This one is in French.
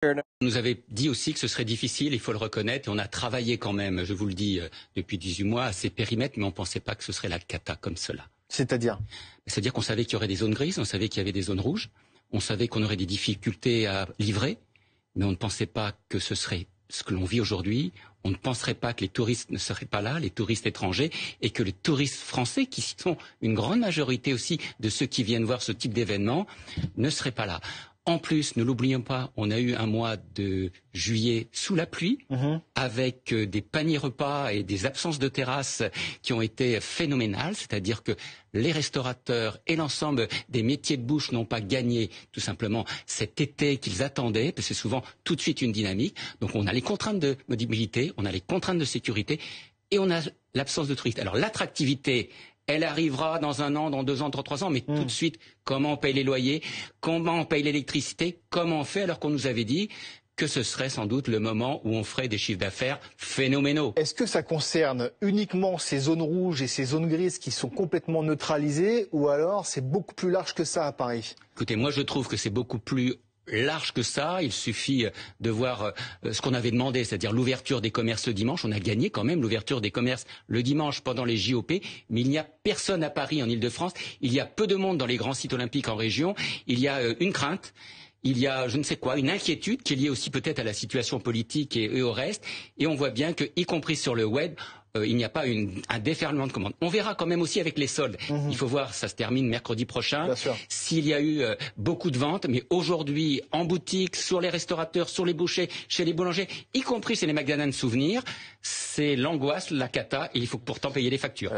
On nous avait dit aussi que ce serait difficile, il faut le reconnaître, et on a travaillé quand même, je vous le dis, depuis 18 mois à ces périmètres, mais on ne pensait pas que ce serait la cata comme cela. C'est-à-dire qu'on savait qu'il y aurait des zones grises, on savait qu'il y avait des zones rouges, on savait qu'on aurait des difficultés à livrer, mais on ne pensait pas que ce serait ce que l'on vit aujourd'hui. On ne penserait pas que les touristes ne seraient pas là, les touristes étrangers, et que les touristes français, qui sont une grande majorité aussi de ceux qui viennent voir ce type d'événement, ne seraient pas là. En plus, ne l'oublions pas, on a eu un mois de juillet sous la pluie, avec des paniers repas et des absences de terrasses qui ont été phénoménales, c'est-à-dire que les restaurateurs et l'ensemble des métiers de bouche n'ont pas gagné tout simplement cet été qu'ils attendaient, parce que c'est souvent tout de suite une dynamique. Donc on a les contraintes de mobilité, on a les contraintes de sécurité et on a l'absence de touristes. Alors l'attractivité, elle arrivera dans 1 an, dans 2 ans, dans 3 ans, mais tout de suite, comment on paye les loyers, comment on paye l'électricité, comment on fait alors qu'on nous avait dit que ce serait sans doute le moment où on ferait des chiffres d'affaires phénoménaux. Est-ce que ça concerne uniquement ces zones rouges et ces zones grises qui sont complètement neutralisées, ou alors c'est beaucoup plus large que ça à Paris? Écoutez, moi je trouve que c'est beaucoup plus large que ça. Il suffit de voir ce qu'on avait demandé, c'est-à-dire l'ouverture des commerces le dimanche. On a gagné quand même l'ouverture des commerces le dimanche pendant les JOP, mais il n'y a personne à Paris, en Ile-de-France. Il y a peu de monde dans les grands sites olympiques en région. Il y a une crainte. Il y a, je ne sais quoi, une inquiétude qui est liée aussi peut-être à la situation politique et au reste. Et on voit bien que, y compris sur le web, il n'y a pas un déferlement de commandes. On verra quand même aussi avec les soldes. Il faut voir, ça se termine mercredi prochain, s'il y a eu beaucoup de ventes. Mais aujourd'hui, en boutique, sur les restaurateurs, sur les bouchers, chez les boulangers, y compris chez les magasins de souvenirs, c'est l'angoisse, la cata, et il faut pourtant payer les factures.